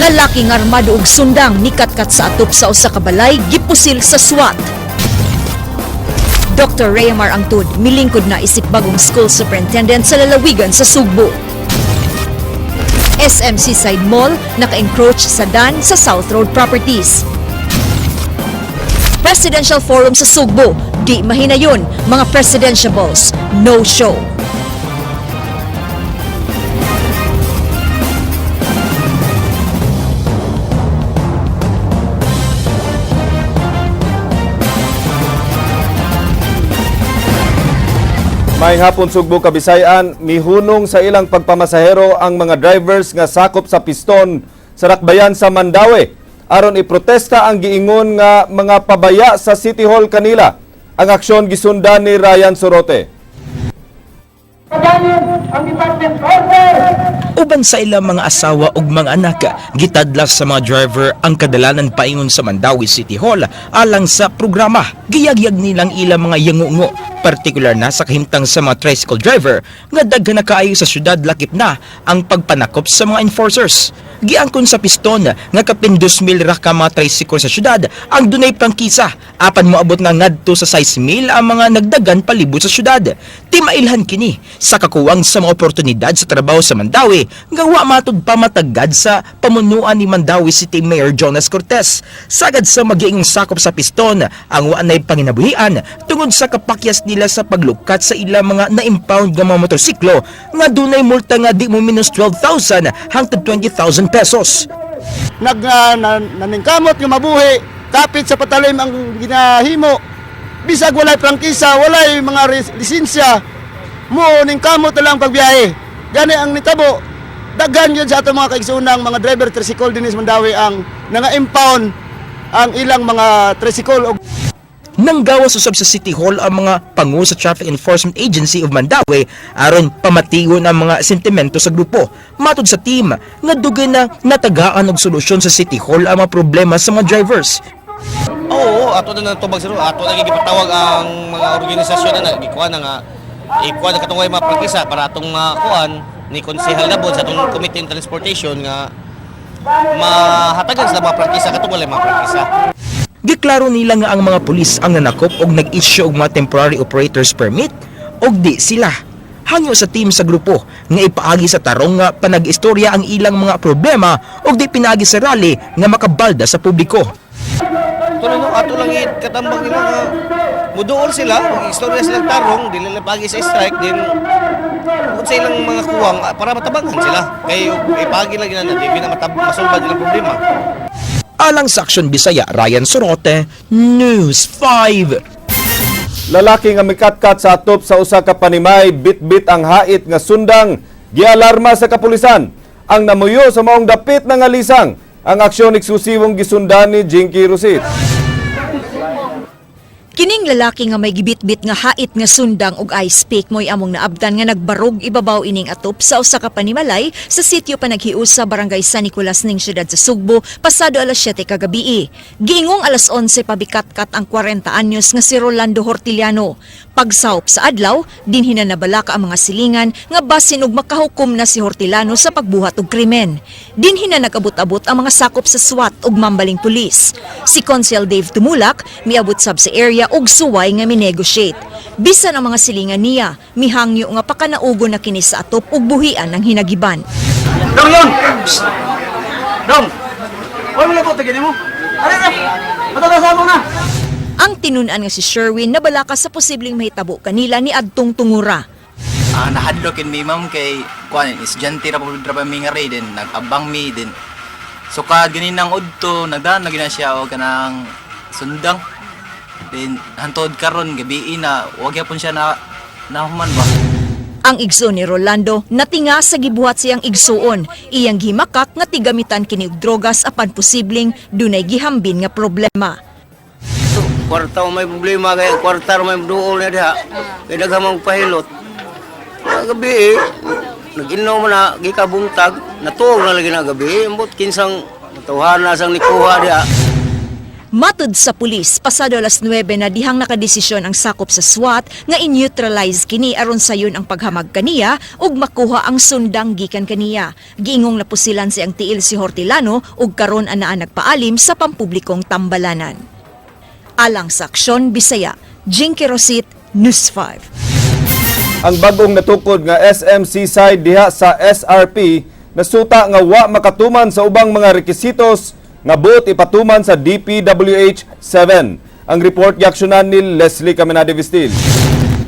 Lalaking armado og sundang nikatkat sa atop sa usa ka balay gipusil sa SWAT. Dr. Rayamar Angtud milingkod na isip bagong school superintendent sa lalawigan sa Sugbo. SM Seaside Mall naka-encroach sa Dan sa South Road Properties. Presidential Forum sa Sugbo, di mahinayon, mga presidentiables, no show. May hapon Sugbo Kabisayan, mihunong sa ilang pagpamasahero ang mga drivers nga sakop sa piston sa Rakbayan sa Mandaue aron iprotesta ang giingon nga mga pabaya sa City Hall kanila. Ang aksyon gisundan ni Ryan Sorote. Uban sa ilang mga asawa ug mga anak, gitadlas sa mga driver ang kadalanan paingon sa Mandaue City Hall alang sa programa. Giyagyag nilang ilang mga yangungo, partikular na sa kahimtang sa mga tricycle driver nga daghan na kaayo sa syudad lakip na ang pagpanakop sa mga enforcers. Giangkon sa piston nga kapin 2,000 ra ka mga tricycle sa syudad ang dunay prangkisa, apan moabot nga ngadto sa 6,000 ang mga nagdagan palibot sa syudad. Timailhan kini sa kakuwang sa mga oportunidad sa trabaho sa Mandaue nga wa matud pa matagad sa pamunuan ni Mandaue City Mayor Jonas Cortez. Sagad sa magiingong sakop sa piston ang wa nay panginabuhian tungod sa kapakyas nila sa paglukat sa ilang mga na-impound nga mga motorsiklo nga dunay multa nga di mo minus 12,000 hangtod 20,000 pesos. Naningkamot nga mabuhi, kapit sa patalim ang ginahimo. Bisag walay prangkisa, walay mga lisensya, mo ningkamot na lang pagbiyahe. Gani ang nitabo, daghan yun sa ato mga kaigsunang mga driver tricycle dinis Mandaue ang nanga-impound ang ilang mga tricycle. Nanggawas usab sa City Hall ang mga pangu sa Traffic Enforcement Agency of Mandaue aron pamatigon ang mga sentimento sa grupo. Matud sa team, nga dugay na natagaan og solusyon sa City Hall ang mga problema sa mga drivers. Oo, ato na natubag sir. Ato na gipatawag ang mga organisasyon na gikuan nga ikuan na katungay mga prangkisa para atong kuan ni Konsehal Labod sa atong Committee on Transportation nga mahatagan sa mga prangkisa katungay mga prangkisa. Giklaro nila nga ang mga pulis ang nanakop og nag-issue og mga temporary operators permit og di sila. Hangyo sa team sa grupo nga ipaagi sa tarong nga panag-istorya ang ilang mga problema og di pinaagi sa rally nga makabalda sa publiko. Tuloy no, ato lang katambang nila nga muduol sila, mag-istorya silang tarong, dili nila pagi sa strike, din sa ilang mga kuwang para matabangan sila. Kaya ipagi lang nila na di na masulbad ilang problema. Alang sa Aksyon Bisaya, Ryan Sorote, News 5. Lalaki nga mikatkat sa atop sa usa ka panimay, bit-bit ang hait nga sundang, gialarma sa kapulisan. Ang namuyo sa maong dapit na nga lisang, ang aksyon eksklusibong gisundan ni Jinky Rusit. Kining lalaki nga may gibit-bit nga hait nga sundang ug ice pick mo'y among naabdan nga nagbarog ibabaw ining atop sa usa ka panimalay sa sitio Panaghius sa Barangay San Nicolas ning siyudad sa Sugbo pasado alas 7 kagabi. Giingong alas 11 pabikatkat ang 40 anyos nga si Rolando Hortiliano. Pagsawop sa adlaw, dinhi na nabalaka ang mga silingan nga basin og makahukom na si Hortiliano sa pagbuhat og krimen. Dinhi na nagabot-abot ang mga sakop sa SWAT ug mambaling pulis. Si Consul Dave Tumulak miabot sab sa area og suway nga minegotiate. Bisan ang mga silingan niya, mihangyo nga pakanaugo na kini sa atop ug buhian ng hinagiban. Dong yon! Dong! Wala mo na po, tiginin mo. Ano na? Matatasa mo na! Ang tinunan nga si Sherwin nabalaka sa posibleng mahitabo kanila ni Adtong Tungura. Nahadlokin mi ma'am kay kuan estudyante ra pud tra mi nga ray din nag-abang mi din. So kad ganinang udto nagdaan na gina siya og kanang sundang. Then hantod karon gabi na wag gyapon siya na human ba. Ang igsoon ni Rolando natinga sa gibuhat siyang igsuon. Iyang gimakak nga tigamitan kini og drogas apan posibleng dunay gihambin nga problema. Kwarta may problema kaya kwarta may duol na diha. Kaya daghang pahilot. Gabi nag-inom na gikabuntag, natuog na lagi na gabi, ambot kinsang matuhan na sang nikuha diha. Matud sa pulis, pasado alas 9 na dihang nakadesisyon ang sakop sa SWAT nga in-neutralize kini aron sayon ang paghamag kaniya ug makuha ang sundang gikan kaniya. Giingong napusilan si ang tiil si Hortilano ug karon anaa nagpaalim sa pampublikong tambalanan. Alang sa Aksyon Bisaya, Jinky Rosit, News 5. Ang bagong natukod nga SMC side diha sa SRP nasuta nga wa makatuman sa ubang mga requisitos nga buot ipatuman sa DPWH-7. Ang report yaksyonan ni Leslie Caminade Vistil.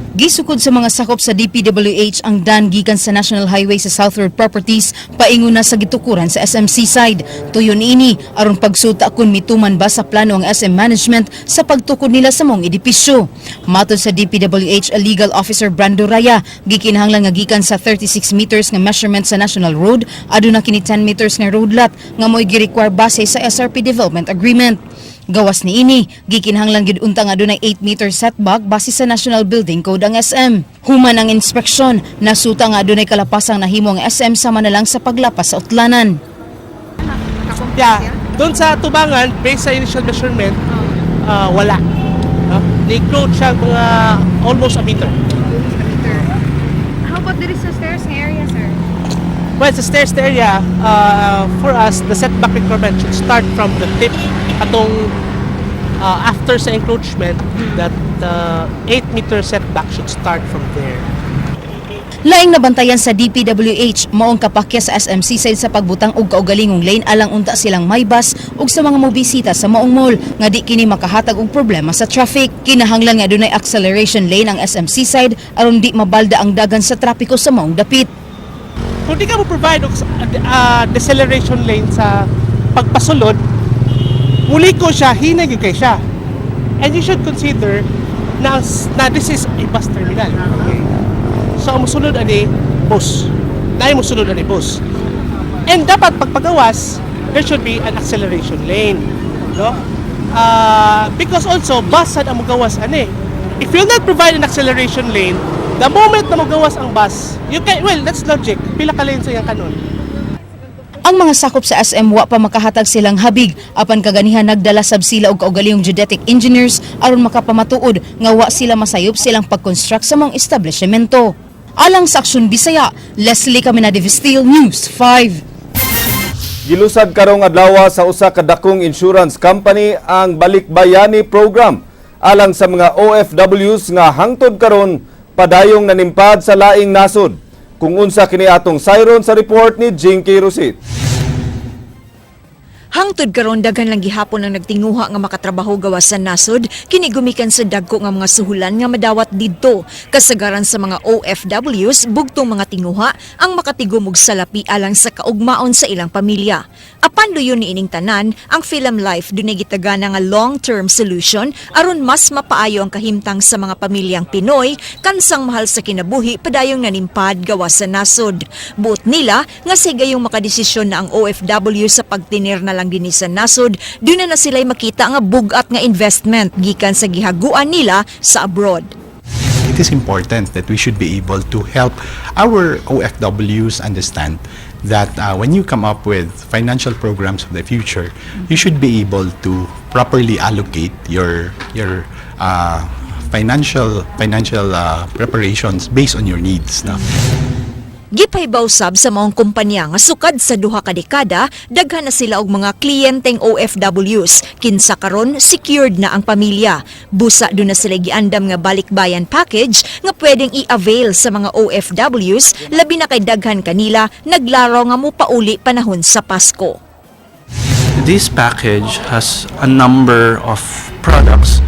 Gisukod sa mga sakop sa DPWH ang dan gikan sa National Highway sa Southward Properties paingon na sa gitukuran sa SMC side. Tuyon ini aron pagsuta kun mituman ba sa plano ang SM management sa pagtukod nila sa mong edipisyo. Matod sa DPWH Legal Officer Brando Raya, gikinahanglan nga gikan sa 36 meters nga measurement sa National Road aduna kini 10 meters nga road lot nga mo'y gi-require base sa SRP Development Agreement. Gawas ni ini, gikinahanglan gid unta nga adunay 8 meter setback base sa National Building Code ang SM. Human ang inspeksyon, nasuta nga adunay kalapasang nahimo ang SM sama na lang sa paglapas sa utlanan. Yeah, doon sa tubangan, based sa initial measurement, wala. Ni-include siya mga almost a meter. How about there is a stairs area, sir? Well, sa stairs area, for us, the setback requirement should start from the tip atong after sa encroachment, that 8 meter setback should start from there. Laing nabantayan sa DPWH maong kapakya sa SMC side sa pagbutang og kaugalingong lane alang unta silang may bus ug sa mga mobisita sa maong mall nga di kini makahatag og problema sa traffic. Kinahanglan nga adunay acceleration lane ang SMC side aron di mabalda ang dagan sa trapiko sa maong dapit. Kung di ka mo provide og deceleration lane sa pagpasulod, muli ko siya, hinag kay siya. And you should consider na this is a bus terminal. Okay? So, ang musunod ani bus. Dahil musunod ani bus. And dapat pagpagawas, there should be an acceleration lane. No? Because also, bus sad ang magawas ani. If you'll not provide an acceleration lane, the moment na magawas ang bus, you can, well, that's logic. Pila ka lane sa iyang kanon. Ang mga sakop sa SM wa pa makahatag silang habig apan kaganihan nagdala sab sila og kaugalingong geodetic engineers aron makapamatuod nga wa sila masayop silang pag-construct sa mga establishmento. Alang sa Aksyon Bisaya, Leslie Caminade Vistil, News 5. Gilusad karong adlaw sa usa ka dakong insurance company ang Balikbayani program alang sa mga OFWs nga hangtod karon padayong nanimpad sa laing nasod. Kung unsa kini atong sayron sa report ni Jinky Rosit. Hangtod karon daghan lang gihapon ang nagtinguha nga makatrabaho gawas sa nasod kini gumikan sa dagko nga mga suhulan nga madawat didto kasagaran sa mga OFWs bugtong mga tinguha ang makatigum og salapi alang sa kaugmaon sa ilang pamilya. Apan luyon ni ining tanan ang Film Life dunay gitagana nga long-term solution aron mas mapaayo ang kahimtang sa mga pamilyang Pinoy kansang mahal sa kinabuhi padayong nanimpad gawas sa nasod. Buot nila nga sigayong makadesisyon na ang OFW sa pagtinir na lang dinhi sa nasod, doon na sila'y makita nga bugat nga investment gikan sa gihaguan nila sa abroad. It is important that we should be able to help our OFWs understand that when you come up with financial programs for the future, you should be able to properly allocate your financial preparations based on your needs. No? Gipaybaw sab sa maong kumpanya nga sukad sa duha ka dekada, daghan na sila og mga kliyenteng OFWs. Kinsa karon secured na ang pamilya. Busa do na sila giandam nga balikbayan package nga pwedeng i-avail sa mga OFWs, labi na kay daghan kanila naglaraw nga mopauli panahon sa Pasko. This package has a number of products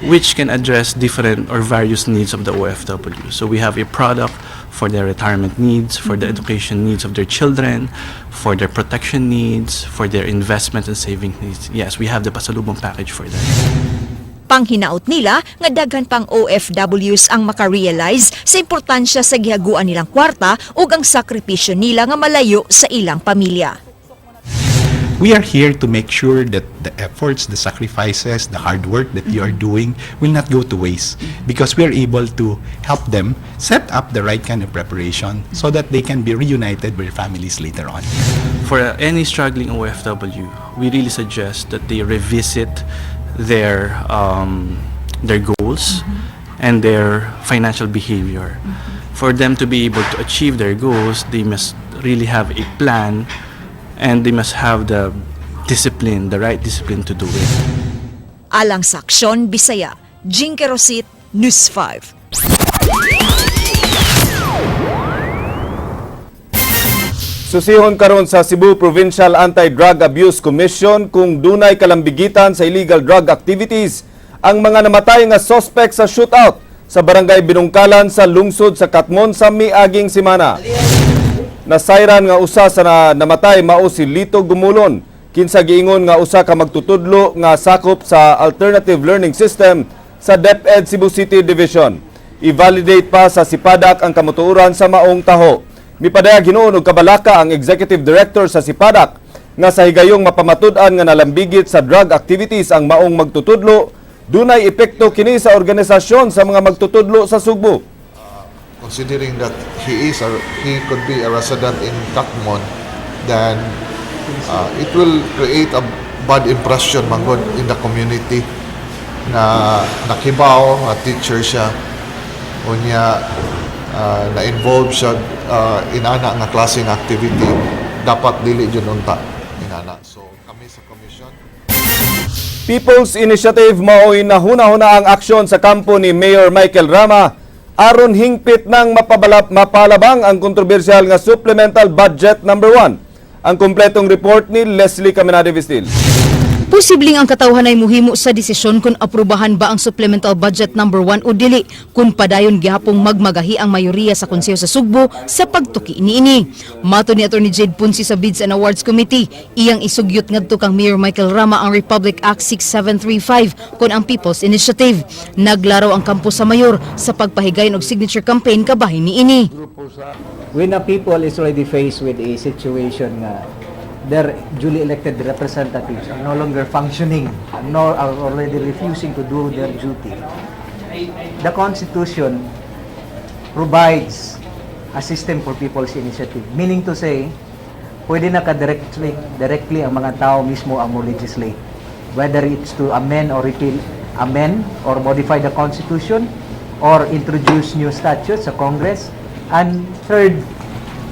which can address different or various needs of the OFW. So we have a product for their retirement needs, for the education needs of their children, for their protection needs, for their investment and saving needs. Yes, we have the pasalubong package for that. Panghinaot nila nga daghan pang OFWs ang makarealize sa importansya sa gihaguan nilang kwarta ug ang sakripisyo nila nga malayo sa ilang pamilya. We are here to make sure that the efforts, the sacrifices, the hard work that you are doing will not go to waste, because we are able to help them set up the right kind of preparation so that they can be reunited with their families later on. For any struggling OFW, we really suggest that they revisit their goals and their financial behavior. For them to be able to achieve their goals, they must really have a plan, and they must have the discipline, the right discipline to do it. Alang sa Aksyon, Bisaya, Jinky Rosit, News 5. Susihon karon sa Cebu Provincial Anti-Drug Abuse Commission kung dunay kalambigitan sa illegal drug activities ang mga namatay nga suspect sa shootout sa barangay Binungkalan sa lungsod sa Katmon sa miaging semana. Nasayran nga usa sa namatay mao si Lito Gumulon, kinsa giingon nga usa ka magtutudlo nga sakop sa Alternative Learning System sa DepEd Cebu City Division. I-validate pa sa Sipadak ang kamutuuran sa maong taho. Mipadayag hinuon og kabalaka ang Executive Director sa Sipadak nga sa higayong mapamatud-an nga nalambigit sa drug activities ang maong magtutudlo, dunay epekto kini sa organisasyon sa mga magtutudlo sa Sugbo. Considering that he could be a resident in Katmon, then it will create a bad impression manggod in the community na nakibaw, teacher siya, unya na-involve siya inana nga klaseng activity, dapat dili jud unta inana. So kami sa commission, People's Initiative mao'y nahuna-huna ang aksyon sa kampo ni Mayor Michael Rama aron hingpit ng mapalabang ang kontrobersyal nga Supplemental Budget number 1. Ang kumpletong report ni Leslie Caminade Vistil. Posibleng ang katawhan ay muhimo sa desisyon kung aprubahan ba ang Supplemental Budget number 1 o dili, kung padayon gihapong magmagahi ang mayoriya sa Konseho sa Sugbo sa pagtuki niini. Mato ni Attorney Jade Punsi sa Bids and Awards Committee, iyang isugyot ngadto kang Mayor Michael Rama ang Republic Act 6735 kon ang People's Initiative. Naglaraw ang kampo sa mayor sa pagpahigayon og signature campaign kabahin niini. When a people is already faced with a situation nga their duly elected representatives are no longer functioning, nor are already refusing to do their duty, the Constitution provides a system for people's initiative. Meaning to say, pwede na directly ang mga tao mismo ang legislate. Whether it's to amend or modify the Constitution, or introduce new statutes sa Congress, and third,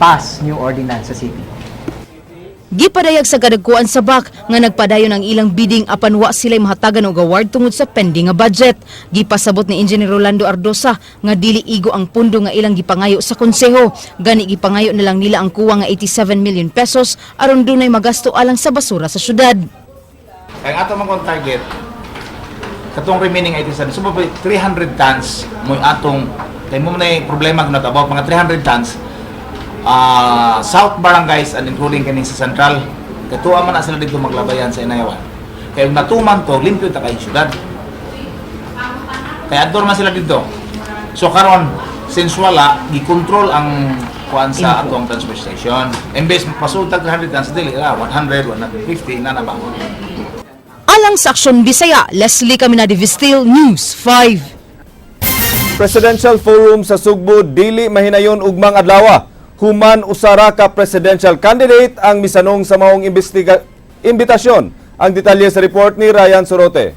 pass new ordinance sa city. Gipadayag sa kadagkuan sa BAC nga nagpadayon ang ilang bidding apan wa sila'y mahatagan og award tungod sa pending nga budget. Gipasabot ni Engineer Rolando Ardosa nga dili igo ang pundo nga ilang gipangayo sa konseho. Gani gipangayo na lang nila ang kuwa nga 87 million pesos aron dunay magasto alang sa basura sa syudad. Ang ato mong target katong remaining 87 so 300 tons mo atong kay mo na problema kung about mga 300 tons South Barangays and including kaning sa Central. Katuwa man na sila dito maglabayan sa Inayawan. Kaya natuman to, limpyo ta kay syudad. Kaya adtor man sila dito. So karon since wala, gi-control ang kuan sa atong transfer station. Imbes pasultag 100 tons dili 100, 150 na ba. Alang sa Aksyon Bisaya, Leslie Caminade Vistil, News 5. Presidential Forum sa Sugbo dili mahinayon ugmang adlaw. Human usara ka presidential candidate ang misanong sa maong imbitasyon. Ang detalye sa report ni Ryan Sorote.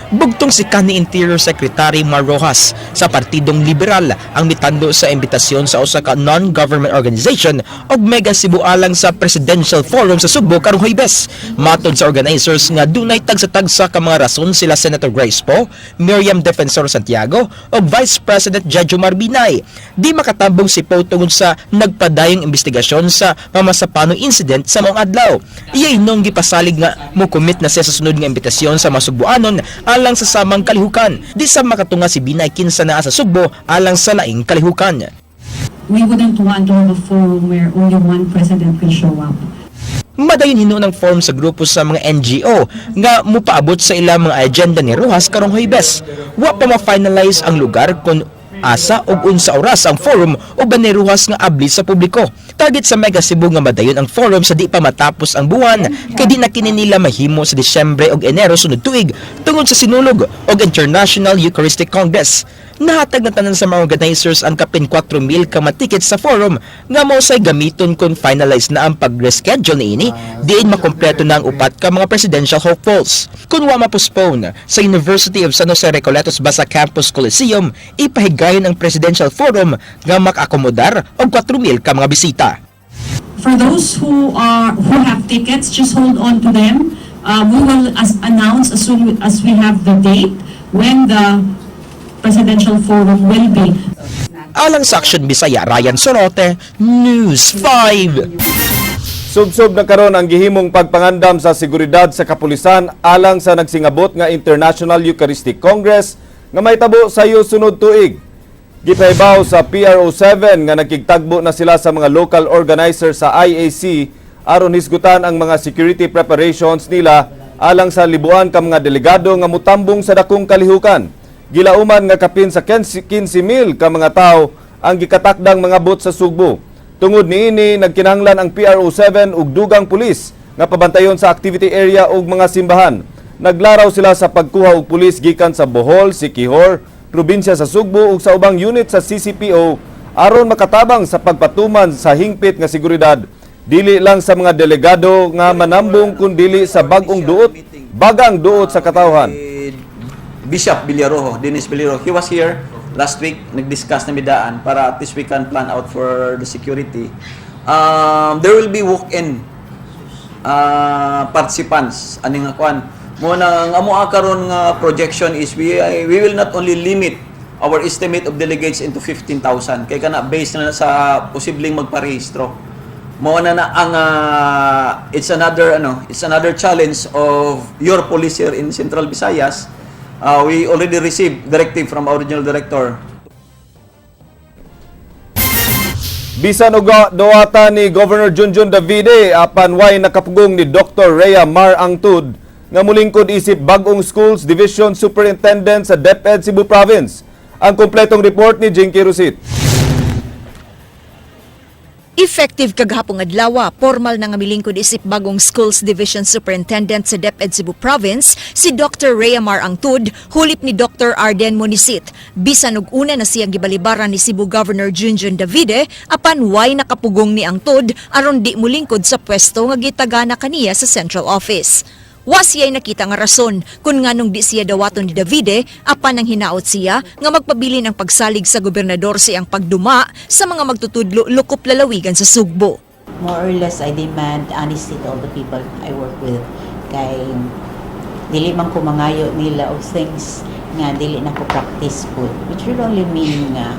Bugtong si kanhi Interior Secretary Mar Rojas sa Partidong Liberal ang mitando sa imbitasyon sa usa ka non-government organization og Mega Cebu alang sa Presidential Forum sa Sugbo karong Huwebes. Matod sa organizers nga dunay tagsa-tagsa ka mga rason sila Senator Grace Poe, Miriam Defensor Santiago ug Vice President Jejo Marbinay. Di makatambong si Poe tungod sa nagpadayong investigasyon sa mamasapanong incident sa maong adlaw. Iyay nung gipasalig nga mo commit na siya sa sunod nga imbitasyon sa mga Sugboanon alang sa samang kalihukan. Di sa makatunga si Binay kinsa naa sa Sugbo alang sa laing kalihukan. We wouldn't want to have a forum where only one president will show up. Madayon hinuon ang forum sa grupo sa mga NGO nga mupaabot sa ilang mga agenda ni Rojas karong Huwebes. Wa pa ma-finalize ang lugar kung Asa og unsa oras ang forum o baneruhas nga abli sa publiko. Target sa Mega Cebu nga madayon ang forum sa di pa matapos ang buwan kay di na kini nila mahimo sa Disyembre ug Enero sunod tuig tungod sa sinulog og International Eucharistic Congress. Nahatag na tanan sa mga organizers ang kapin 4,000 ka matiket sa forum nga mao say gamiton kung finalize na ang pag-reschedule niini diin makompleto na ang upat ka mga presidential hopefuls. Kung wa ma-postpone sa University of San Jose Recoletos Basa Campus Coliseum, ipahigayon ang presidential forum nga makakomodar og 4,000 ka mga bisita. For those who have tickets, just hold on to them. We will announce as soon as we have the date when the presidential forum will be. Alang sa Action Bisaya, Ryan Sorote, News 5. Subsob na karon ang gihimong pagpangandam sa seguridad sa kapulisan alang sa nagsingabot nga International Eucharistic Congress nga may tabo sa sunod tuig. Gipahibaw sa PRO7 nga nagkigtagbo na sila sa mga local organizer sa IAC aron hisgutan ang mga security preparations nila alang sa libuan ka mga delegado nga mutambong sa dakong kalihukan. Gilauman nga kapin sa 15,000 ka mga tao ang gikatakdang mga bot sa Sugbo. Tungod niini nagkinahanglan ang PRO7 ug dugang pulis nga pabantayon sa activity area ug mga simbahan. Naglaraw sila sa pagkuha og pulis gikan sa Bohol, Siquijor, probinsya sa Sugbo ug sa ubang unit sa CCPO aron makatabang sa pagpatuman sa hingpit nga seguridad dili lang sa mga delegado nga manambong kundi sa bagong duot, bagang duot sa katawhan. Bishop Villarojo, Dennis Villarojo, he was here last week, nag-discuss na midaan para at least we can plan out for the security. There will be walk-in participants, aning nga kuan. Mo nang amo karon nga projection is we will not only limit our estimate of delegates into 15,000 kay kana based na sa posibleng magparehistro. Mo na ang it's another challenge of your police here in Central Visayas. We already received directive from our regional director. Bisan og dawata ni Governor Junjun Davide apan way nakapugong ni Dr. Rhea Mar Angtud nga mulingkod isip bagong Schools Division Superintendent sa DepEd Cebu Province. Ang kompletong report ni Jinky Rusit. Effective kagahapong adlaw, formal na nga milingkod isip bagong Schools Division Superintendent sa DepEd Cebu Province si Dr. Rhea Mar Angtud, hulip ni Dr. Arden Monisit. Bisan og una na siyang gibalibaran ni Cebu Governor Junjun Davide apan way nakapugong ni Angtud aron di mulingkod sa pwesto nga gitagana kaniya sa Central Office. Wa siya'y nakita nga rason kung nganong di siya dawaton ni Davide apan ang hinaot siya nga magpabilin ang pagsalig sa gobernador siyang pagduma sa mga magtutudlo lukop lalawigan sa Sugbo. More or less, I demand honesty to all the people I work with. Kay dili man ko mangayo nila of things nga dili na ko practice po. Which will only mean nga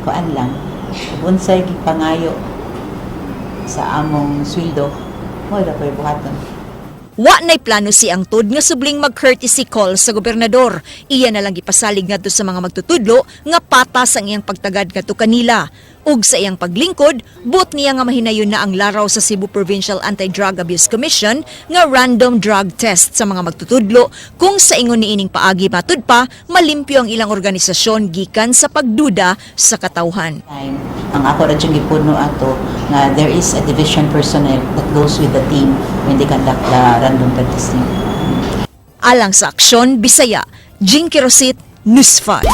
kuan lang. Kung unsay pangayo sa among sweldo, mo da koy buhaton. Wa na'y plano si Angtud nga subling mag-courtesy call sa gobernador. Iya na lang ipasalig ngadto sa mga magtutudlo nga patas ang iyang pagtagad ngadto kanila. Ug sa iyang paglingkod, buot niya nga mahinayon na ang laraw sa Cebu Provincial Anti-Drug Abuse Commission nga random drug test sa mga magtutudlo kung sa ingon niining paagi matud pa, malimpyo ang ilang organisasyon gikan sa pagduda sa katawhan. Ang ako ra diyang gipuno ato nga there is a division personnel that goes with the team when they conduct the random drug testing. Alang sa Aksyon Bisaya, Jinky Rusit, News 5.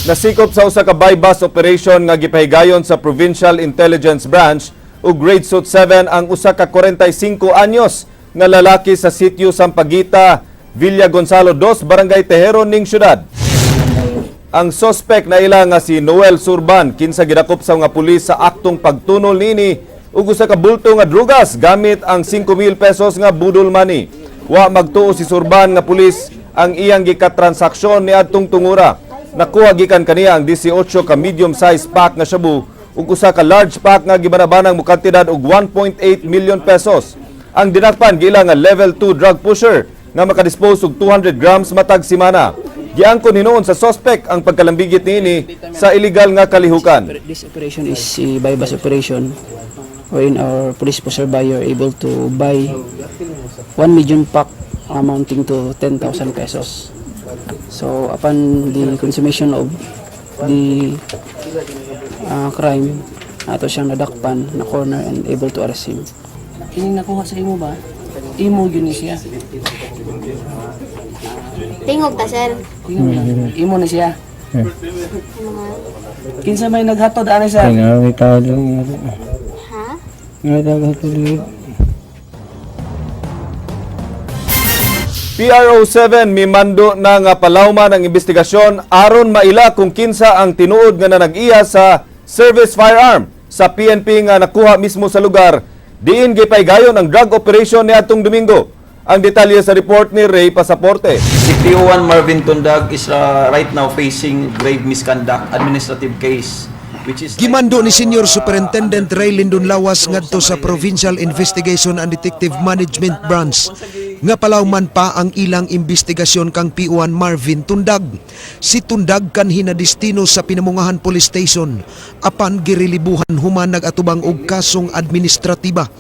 Nasikop sa usa ka bypass operation nga gipahigayon sa Provincial Intelligence Branch ug grade suit 7 ang usa ka 45 anyos nga lalaki sa sitio Sampaguita, Villa Gonzalo 2, Barangay Tejeron ning syudad. Ang suspect na ila nga si Noel Surban kinsa gidakop sa mga pulis sa aktong pagtunol nini ug usa ka bulto nga drugas gamit ang 5,000 pesos nga budol money. Wa magtuo si Surban nga pulis ang iyang gikatransaksyon niadtong tungura. Nakuha gikan kaniya ang 18 ka medium-sized pack nga shabu ug usa ka large pack nga gibanabanang mukantidad og 1.8 million pesos. Ang dinakpan gila nga level 2 drug pusher nga makadispose og 200 grams matag semana. Giangkon hinuon sa suspect ang pagkalambigit niini sa illegal nga kalihukan. This operation is a bypass operation wherein our police officer buyer able to buy 1 medium pack amounting to 10,000 pesos. So upon the consummation of the crime, ato siyang nadakpan na corner and able to arrest him. Kining nakuha sa imo ba? Imo yun ni siya. Tingog ta, sir. Imo ni siya. Kinsa may naghatod ani sa? Ha? PRO7 mimando na nga palawman ang investigasyon aron maila kung kinsa ang tinuod nga nanag-iya sa service firearm sa PNP nga nakuha mismo sa lugar diin gipaygayon ang drug operation niadtong Domingo. Ang detalye sa report ni Ray Pasaporte. Si PO1 Marvin Tundag is right now facing grave misconduct administrative case. Gimando ni Senior Superintendent Ray Lindon Lawas ngadto sa Provincial Investigation and Detective Management Branch nga palawman pa ang ilang investigasyon kang PO1 Marvin Tundag. Si Tundag kanhi na destino sa Pinamungahan Police Station apan girilibuhan human nagatubang og kasong administratiba.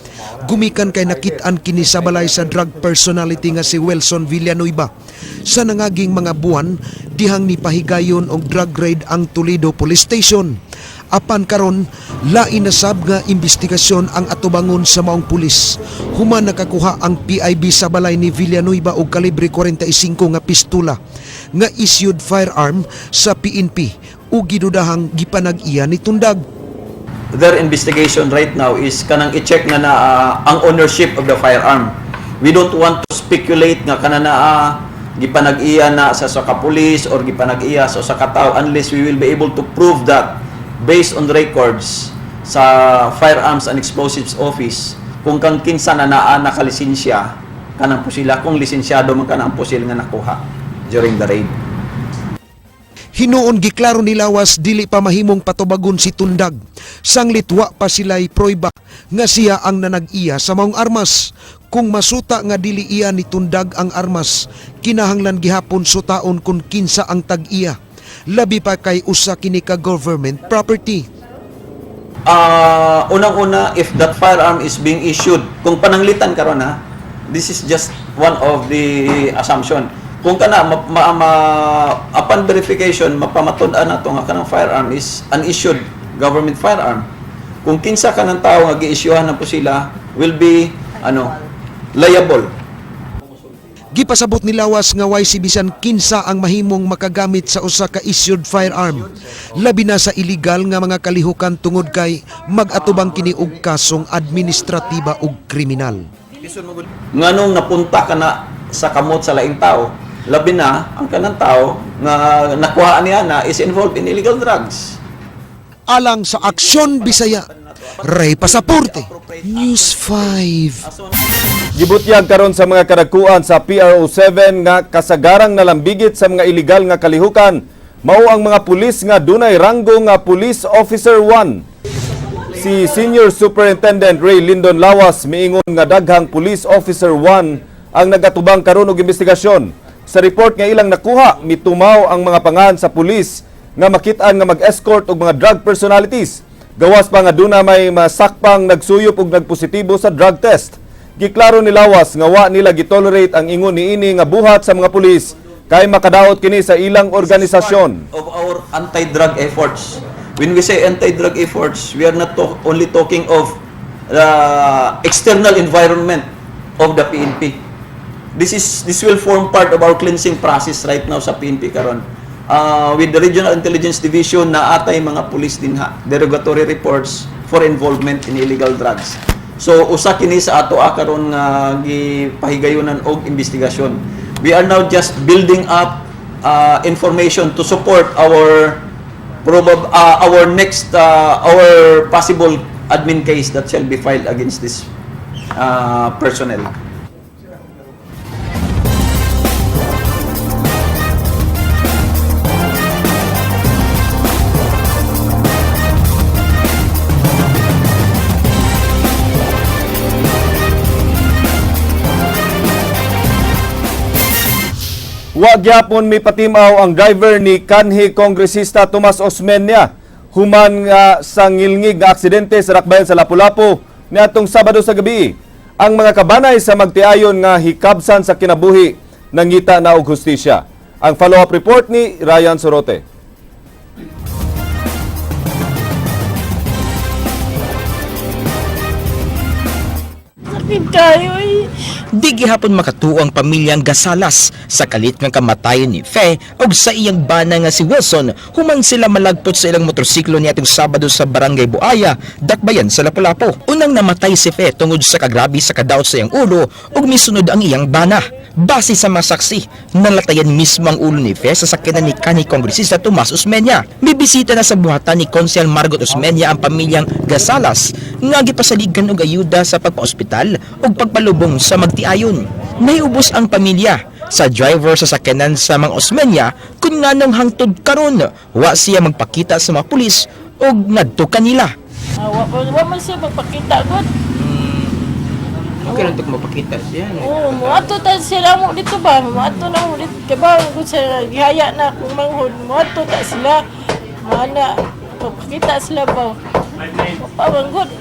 Gumikan kay nakit-an kini sa balay sa drug personality nga si Wilson Villanueva. Sa nangaging mga buwan dihang nipahigayon og drug raid ang Toledo Police Station. Apan karon lain na sab nga investigasyon ang atubangon sa maong pulis. Human nakakuha ang PIB sa balay ni Villanueva og kalibre 45 nga pistola nga issued firearm sa PNP ug gidudahang gipanag-iya ni Tundag. Their investigation right now is kanang i-check na ang ownership of the firearm. We don't want to speculate nga kanana gipanag-iya na sa kapulis or gipanag-iya sa katawo unless we will be able to prove that based on records sa Firearms and Explosives Office kung kang kinsa na nakalisensya kanang pusila kung lisensyado man kanang pusil nga nakuha during the raid. Hinuon giklaro ni Lawas dili pa mahimong patubagon si Tundag. Sanglitwa pa sila'y proyba nga siya ang nanag-iya sa maong armas. Kung masuta nga dili iya ni Tundag ang armas, kinahanglan gihapon sutaon kung kinsa ang tag-iya. Labi pa kay usa kini ka government property. Unang-una, if that firearm is being issued, kung pananglitan karon this is just one of the assumption. Kung kana upon verification mapamatud-an nato nga kanang firearm is an issued government firearm. Kung kinsa kanang tawo nga gi-issuehan na po sila will be liable. Gipasabot ni Lawas nga way si bisan kinsa ang mahimong makagamit sa usa ka issued firearm. Labi na sa illegal nga mga kalihukan tungod kay mag-atubang kini og kasong administratiba ug kriminal. Nganong napunta ka na sa kamot sa laing tao, labi na ang kanang tao nga nakuha niya na is involved in illegal drugs. Alang sa Aksyon Bisaya, Ray Pasaporte, News 5. Gibutyag karon sa mga kadagkuan sa PRO7 nga kasagarang nalambigit sa mga iligal nga kalihukan mao ang mga pulis nga dunay ranggo nga Police Officer 1. Si Senior Superintendent Ray Lindon Lawas miingon nga daghang Police Officer 1 ang nagatubang karon og investigasyon. Sa report nga ilang nakuha, mitumaw ang mga pangan sa pulis nga makit-an nga mag-escort og mga drug personalities. Gawas pa nga duna may masakpang nagsuyop og nagpositibo sa drug test. Giklaro ni Lawas nga wa nila gitolerate ang ingon niini nga buhat sa mga pulis kay makadaot kini sa ilang organisasyon. Of our anti-drug efforts. When we say anti-drug efforts, we are not only talking of the external environment of the PNP. This will form part of our cleansing process right now sa PNP karon. With the Regional Intelligence Division na atay mga pulis din derogatory reports for involvement in illegal drugs. So usa kini sa ato karon nga gipahigayonan og investigasyon. We are now just building up information to support our next our possible admin case that shall be filed against this personnel. Wa gyapon mi patimaw ang driver ni kanhi Kongresista Tomas Osmeña human nga sa ngilngig nga aksidente sa Rakbayan sa Lapu-Lapu niadtong Sabado sa gabi. ang mga kabanay sa magtiayon nga hikabsan sa kinabuhi nangita na og hustisya. Ang follow-up report ni Ryan Sorote. Di gihapon makatuo ang pamilyang Gasalas sa kalit nga kamatayon ni Fe og sa iyang bana nga si Wilson human sila malagpot sa ilang motorsiklo niadtong Sabado sa Barangay Buaya, Dakbayan sa Lapu-Lapu. Unang namatay si Fe tungod sa kagrabe sa kadaot sa iyang ulo ug misunod ang iyang bana. Base sa mga saksi, nalatayan mismo ang ulo ni Fe sa sakyanan ni kanhi Kongresista Tomas Osmeña. Bibisita na sa buhatan ni Konsehal Margot Osmeña ang pamilyang Gasalas nga gipasaligan og ayuda sa pagpa-ospital ug pagpalubong sa magtiayon. Naiubos ang pamilya sa driver sa sakyanan sa mga Osmeña kun nganong hangtod karon wa siya magpakita sa mga pulis ug ngadto kanila. Wa man siya magpakita gud. Okay lang ito mapakita siya. Oo, muato ta sila mo dito ba? Muato na mo dito. Kaya ba, sa gihaya na kung manghod, muato ta sila. Mana, papakita sila ba? Papanggod.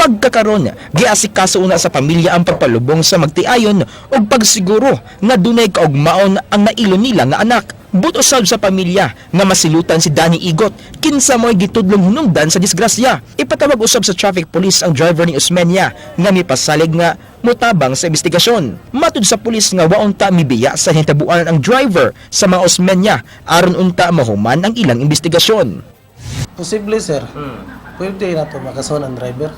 Pagkakaroon, giasikaso una sa pamilya ang pagpalubong sa magtiayon ug pagsiguro nga dunay kaugmaon ang nailo nila nga anak. Buto-sab sa pamilya nga masilutan si Danny Igot kinsa mo'y gitudlong hinungdan sa disgrasya. Ipatawag usab sa traffic police ang driver ni Osmeña nga mipasalig nga mutabang sa investigasyon. Matud sa pulis nga wa unta mibiya sa hitabuan ang driver sa mga Osmeña aron unta mahuman ang ilang investigasyon. Posible, sir. Pwede na to makason ang driver.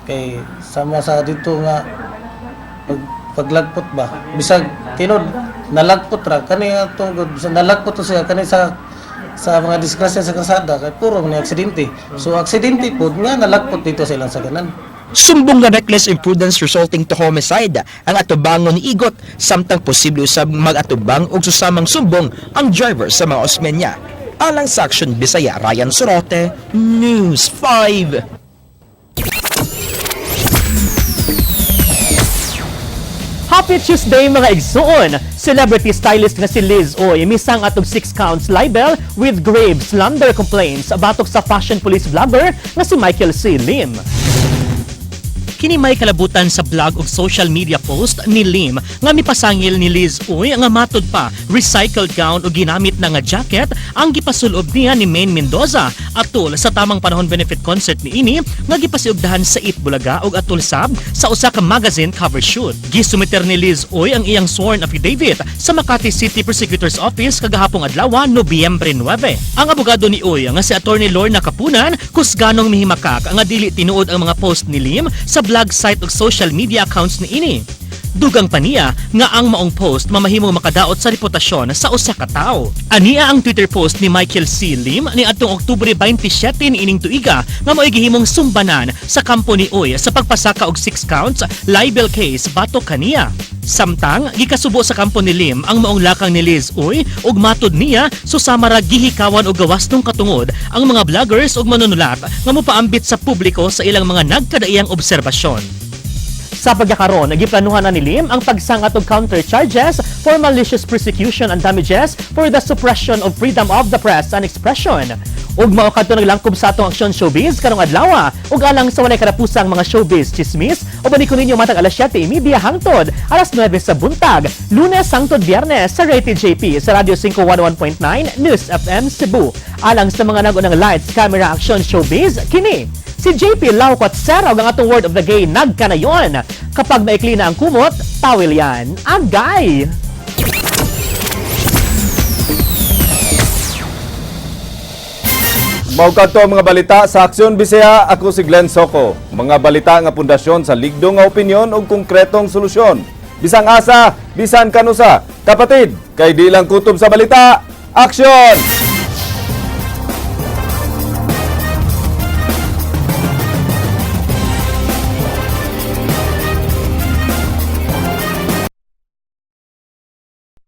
Kay sama sa dito nga paglagpot ba. Bisag tinod nalagpot ra kani tungod bisag nalagpot to siya kani sa mga disgrasya sa kalsada kay puro ni aksidente. So aksidente pod nga nalagpot dito sa ilang saganan. Sumbong nga reckless imprudence resulting to homicide ang atubangon ni Igot samtang posible usab mag-atubang og susamang sumbong ang driver sa mga Osmeña. Alang sa Aksyon Bisaya, Ryan Sorote, News 5. Happy Tuesday mga igsoon! Celebrity stylist nga si Liz Oy misang atog 6 counts libel with grave slander complaints abatok sa fashion police vlogger nga si Michael C. Lim. Kini may kalabutan sa blog ug social media post ni Lim nga mipasangil ni Liz Oy nga matod pa recycled gown o ginamit na nga jacket ang gipasulob niya ni Maine Mendoza atol sa tamang panahon benefit concert ni ini nga gipasiugdahan sa Itbulaga ug atol sab sa usa ka magazine cover shoot. Gisumiter ni Liz Oy ang iyang sworn affidavit sa Makati City Prosecutor's Office kagahapong adlaw, Nobyembre 9. Ang abogado ni Oy nga si Attorney Lorna Kapunan kusganong mihimakak nga dili tinuod ang mga post ni Lim sa blog site ug social media accounts ni ini. Dugang pa niya nga ang maong post mamahimong makadaot sa reputasyon sa usa ka tawo. Aniya ang Twitter post ni Michael C. Lim ni adtong Oktubre 27 niining tuiga nga mo'y gihimong sumbanan sa kampo ni Oy sa pagpasaka og 6 counts libel case batok kaniya. Samtang gikasubo sa kampo ni Lim ang maong lakang ni Liz Oy ug matod niya susama ra gihikawan og gawastong katungod ang mga vloggers ug manunulat nga mopaambit sa publiko sa ilang mga nagkadaiyang obserbasyon. Sa pagkakaroon, nagiplanuhan na ni Lim ang pagsangat og counter charges for malicious persecution and damages for the suppression of freedom of the press and expression. Ug mao kadto naglangkob sa atong aksyon showbiz karong adlaw ug alang sa walay karapusang mga showbiz chismis o banikon ninyo matag alas 7:30 hangtod alas 9 sa buntag, Lunes hangtod Biyernes sa Rated JP sa Radio 511.9 News FM Cebu. Alang sa mga nagunang lights, camera, action showbiz kini si JP Laucot Serog ang atong word of the day nagkanayon. Kapag maikli na ang kumot, tawil yan. Agay! Maugkadto ang mga balita sa Aksyon Bisaya, ako si Glenn Soco. Mga balita nga pundasyon sa ligdo nga opinyon ug konkretong solusyon. Bisang asa, bisan kanusa. Kapatid, kay di lang kutob sa balita, aksyon!